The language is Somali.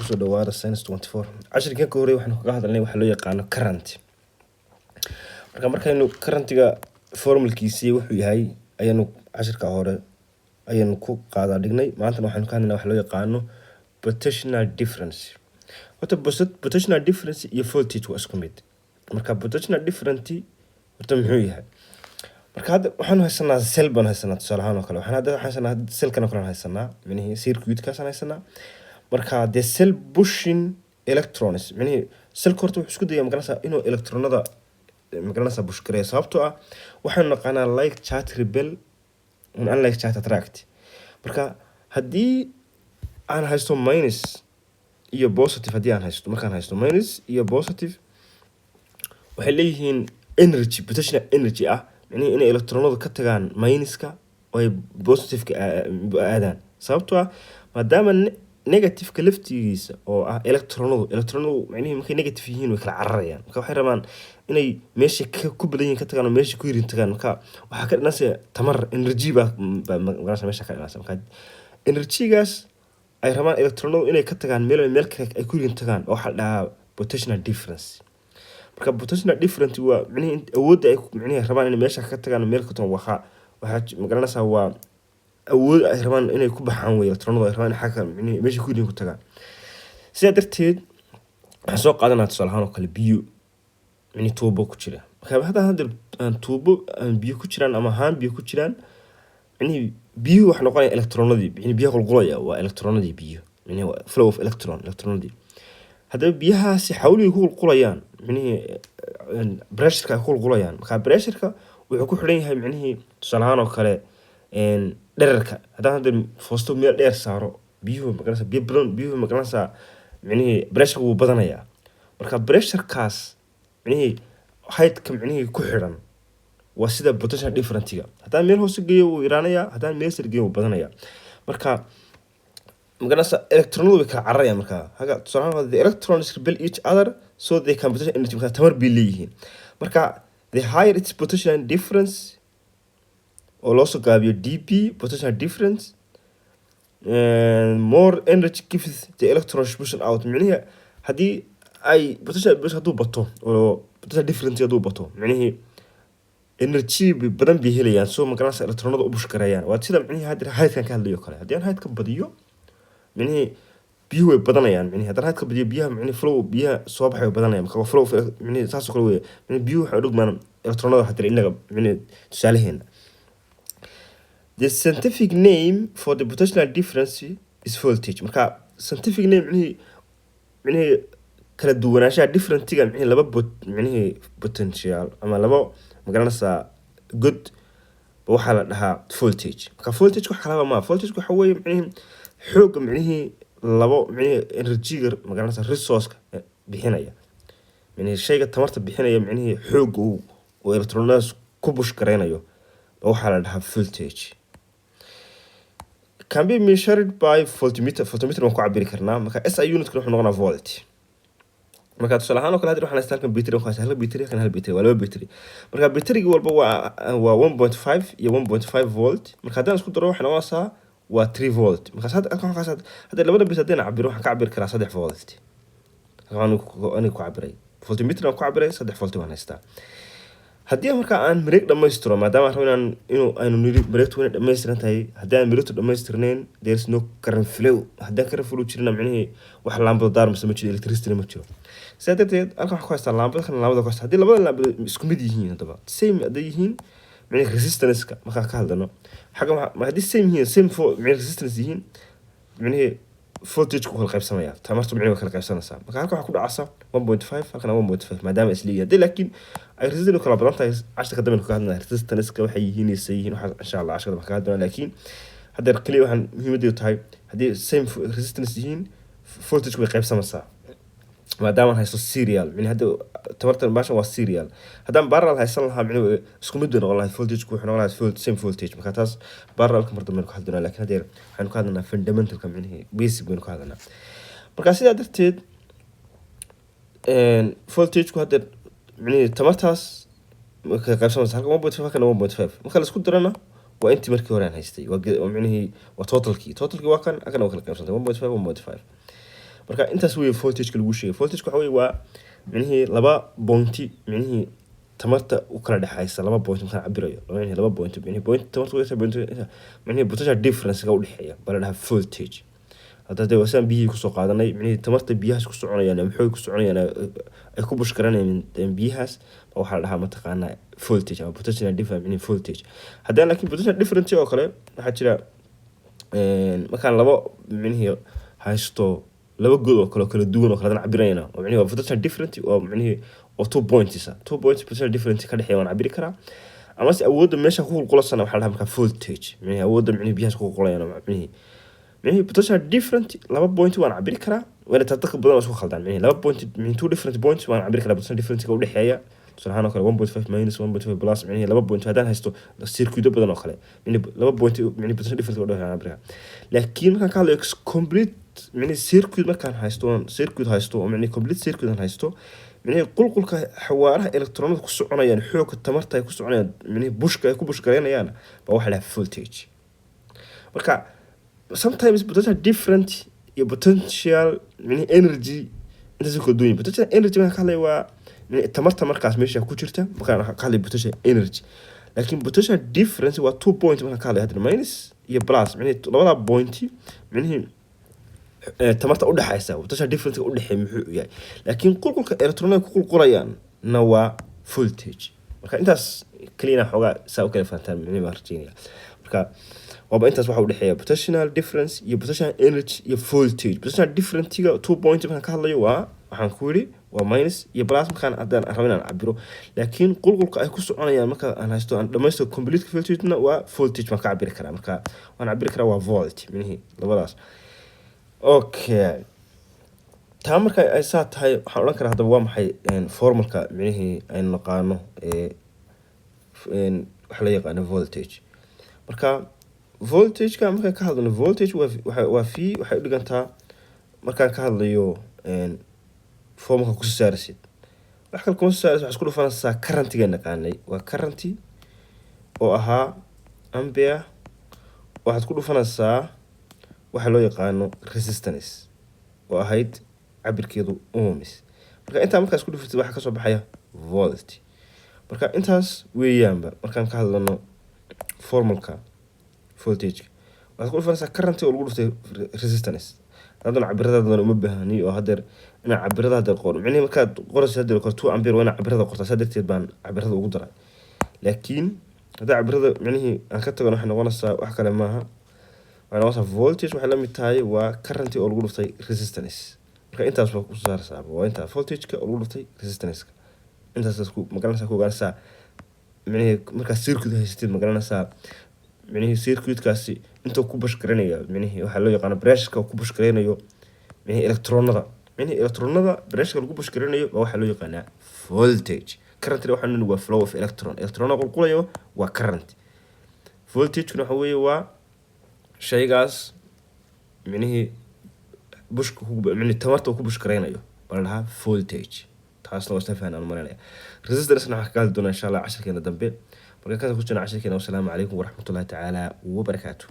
kusoo dhawaada Science 24 cashirkan ka horeeyay waxaan kaga hadalnay waxa loo yaqaan current markaynu current-ga formulkiisa wuxuu yahay ayanu cashirka hore ayanu ku qaada dhignay maanta waxaan ka hadlaynaa waxa loo yaqaan potential difference potential difference iyo voltage waa isku mid potential difference muxuu yahay hadda waxaan haysanaa cell baan haysanaa tusaale ahaan oo kale waxaan haysanaa cell kana kala haysanaa circuit ka haysanaa the cell pushing electrons cell korta wuxuu isku dayaa magaranaysa inuu electronada magaranaysa push gareeyo sababtoo ah waxaan naqaanaa like charge rebel and unlike charge attract haddii aan haysto minus iyo positive haddii aan haysto markaan haysto minus iyo positive waxay leeyihiin energy potential energy inay electronadu ka tagaan minuska oo ay positive ka aadaan sababtoo ah maadaama negative ka laftigiisa oo ah electronadu markay negative yihiin way kala cararayaan waxay rabaan inay meesha ku badan yihiin ka tagaan oo meesha ku yirin tagaan waxa ka dhanaysa tamar energy ba magaranaysa meesha ka dhanaysa energy-gaas ay rabaan electronadu inay ka tagaan meel kale ay ku yirin tagaan oo waxa la dhahaa potential difference potential difference waa awoodda ay rabaan inay meesha ka tagaan meel ka tagaan waxa magaranaysa waa awood ay rabaan inay ku baxaan way electronadu ay rabaan xagga meesha ku yirin ku tagaan sidaa darteed waxaan soo qaadanaa tusaale ahaan oo kale biyo tuubo ku jira hadda tuubo biyo ku jiraan ama haan biyo ku jiraan biyo wax noqonaya electronadii biyo qulqulaya waa electronadii biyo flow of electronadii haddaba biyahaasi xawliga ku qulqulayaan pressure-ka ku qulqulayaan pressure-ka wuxuu ku xidhan yahay tusaale ahaan oo kale dhererka haddaan hadda foosto meel dheer saaro biyuhu magaranaysa biyo badan biyuhu magaranaysa pressure wuu badanayaa pressure-kaas height-ka ku xidhan waa sida potential difference-ga haddaan meel hoose geeyo wuu yaraanayaa haddaan meel sare geeyo wuu badanayaa magaranaysa electronadu way kala cararayaan haga tusaale ahaan the electrons repel each other so they can potential energy tamar bay leeyihiin the higher its potential difference oo loo soo gaabiyo dp potential difference more energy gives the electron pushing out haddii ay potential hadduu bato oo potential difference hadduu bato energy badan bay helayaan soo magaranaysa electronada u push gareeyaan waa sida hadda height-kan ka hadlayo kale haddii aan height-ka badiyo biyuhu way badanayaan haddaan height-ka badiyo biyaha flow biyaha soo baxay way badanayaan flow saas oo kale weeye biyuhu waxay dhugmaan electronada haddii inaga tusaalaheena the scientific name for the potential difference is voltage scientific name kala duwanaanshaha difference-ga laba potential ama laba magaranaysa good waxaa la dhahaa voltage voltage wax kala ma voltage waxa weeye xoog labo energy-ga magaranaysa resource-ka bixinaya shayga tamarta bixinaya xoog oo electronadaas ku push gareynayo waxaa la dhahaa voltage can be measured by voltmeter waan ku cabiri karnaa SI unit-ka wuxuu noqonaa volt tusaale ahaan oo kale hadda waxaan haystaa halkan battery waxaan hal battery kan hal battery waa laba battery battery walba waa 1.5 iyo 1.5 volt haddaan isku daro waxaan noqonaysaa waa 3 volt hadda labada bit haddaan cabiro waxaan ka cabiri karaa 3 volt aan ku cabiray voltmeter aan ku cabiray 3 volt waan haystaa haddii aan mareeg dhammaystiro maadaama aan rabo inuu aynu mareegtu wayna dhammaystiran tahay haddii aan mareegtu dhammaystirnayn there is no current flow haddaan current flow jirina wax laambado daarmasa ma jiro electricity ma jiro sidaa darteed halkan waxaan ku haystaa laambada kan laambada ku haystaa haddii labada laambado isku mid yihiin haddaba same hadday yihiin resistance-ka markaan ka hadlano haddii same yihiin same resistance yihiin voltage ku kala qaybsamaya tamartu way kala qaybsanaysaa halkan waxaa ku dhacaysa 1.5 halkan 1.5 maadaama isleeyahay haddii laakiin ay resistance kala badan tahay cashirka dambe ka hadlana resistance-ka waxay yihiin waxa insha Allah cashirka ka hadlana laakiin hadda kaliya waxaan muhiimaddu tahay haddii same resistance yihiin voltage way qaybsamaysaa maadaama haysto serial hadda tamartan baashan waa serial haddaan parallel haysan lahaa isku mid noqon lahayd voltage ku noqon lahayd same voltage taas parallel ka mardan ku hadlana laakiin hadda waxaan ku hadlanaa fundamental ka basic baynu ku hadlanaa sidaa darteed voltage ku hadda tamartaas marka qaybsanaysa halka 1.5 halka 1.5 marka la isku darana waa intii markii hore aan haystay waa totalkii waa kan halkan waa kala qaybsantay 1.5 marka intaas way voltage lagu sheegay. Voltage waxa weeye waa micnihii laba bointi micnihii tamarta u kala dhaxaysa laba point markaan cabirayo micnihii laba point micnihii point tamarta way point micnihii potential difference ga u dhaxeeya baa la dhahaa voltage. hadda wasaan biyihii kusoo qaadanay micnihii tamarta biyahaas ku soconayaan maxay ku soconayaan ay ku bush garanayaan biyahaas waxaa la dhahaa mataqaanaa voltage ama potential difference micnihii voltage. haddana laakiin potential difference oo kale waxaa jira markaan laba micnihii haysto laba good oo kala duwan oo kala cabirayna oo micnihii potential difference oo micnihii oo 2 points 2 points potential difference ka dhaxeeya waan cabiri karaa ama si awoodda meesha ku qulqulasana waxaa la dhahaa marka voltage micnihii awoodda micnihii biyahaas ku qulqulayaan micnihii potential different laba point waan cabiri karaa wala tadaq badan isku khaldan micnihii laba point micnihii 2 different points waan cabiri karaa potential difference ka u dhaxeeya salahan oo kale 1.5 minus 1.5 plus micnihii laba point hadaan haysto circuit badan oo kale micnihii laba point micnihii potential difference ka u dhaxeeya cabiri laakiin markaan ka hadlayo complete micnihii circuit markaan haysto oo micnihii complete circuit aan haysto micnihii qulqulka xawaaraha electronada ku soconayaan xoogga tamarta ay ku soconayaan micnihii bushka ay ku bush gareynayaan baa waxa la voltage. marka sometimes potential different iyo potential micnihii energy intaas ku duwan potential energy markaan ka hadlayo waa tamarta markaas meesha ku jirta markaan ka hadlayo potential energy laakiin potential difference waa 2 point markaan ka hadlayo hadda minus iyo plus micnihii labada point micnihii tamarta u dhaxaysa potential difference u dhaxay muxuu yahay laakiin qulqulka electronada ku qulqulayaan na waa voltage. marka intaas kaliya xogaa saa u kala fahantaan micnihii martiina marka waba intaas waxa u dhaxeeya potential difference iyo potential energy iyo voltage. potential difference-ga 2 point markaan ka hadlayo waa waxaan ku yiri waa minus iyo plus markaan hadaan rabin aan cabiro laakiin qulqulka ay ku soconayaan marka aan haysto aan dhamaysto complete voltage-na waa voltage ma ka cabiri karaa marka waan cabiri karaa waa volt micnihii labadaas. okay taa marka ay saa tahay waxaan oran karaa hadaba waa maxay formalka micnihii ay naqaano waxa la yaqaan voltage. marka voltage ka markaan ka hadlano voltage waa v waxay u dhigantaa markaan ka hadlayo formka ku saarsid wax kale ku saarsid waxa isku dhufanaysaa current-ga naqaanay waa current oo ahaa ampere waxaad ku dhufanaysaa waxa loo yaqaano resistance oo ahayd cabirkeedu ohms. marka inta markaas ku dhufatid waxa ka soo baxaya volt. marka intaas weeyaanba markaan ka hadlano formalka voltage waxaad ku dhufanaysaa current oo lagu dhuftay resistance hadana cabiradaadana uma baahani oo hadeer ina cabiradaada qor micnihii markaad qorayso hadeer qorto 2 ampere wana cabirada qortaa sadeerteed baan cabirada ugu daray laakiin hadaa cabirada micnihii aan ka tago waxa noqonaysaa wax kale maaha waxaa noqonaysaa voltage waxay la mid tahay waa current oo lagu dhuftay resistance. marka intaas waa ku saaraysaa waa inta voltage-ka oo lagu dhuftay resistance-ka intaas ku magaranaysaa ku ogaanaysaa micnihii marka circuit haysatid magaranaysaa micnihii circuit-kaasi inta ku bush garanayo micnihii waxa loo yaqaan pressure-ka ku bush garanayo micnihii electronada pressure-ka lagu bush garanayo waxa loo yaqaan voltage. current waxa noo waa flow of electronada qulqulayo waa current. voltage-kuna waxa weeye waa shaygaas micnihii bushka micnihii tamarta ku bush garanayo baa la dhahaa voltage. taasna waa isfahan aan marinaya resistance-na waxa ka hadli doonaa insha Allah casharkeena dambe. marka ka ku jira casharkeena. Wassalaamu calaykum waraxmatullaahi tacaala wa barakaatuh.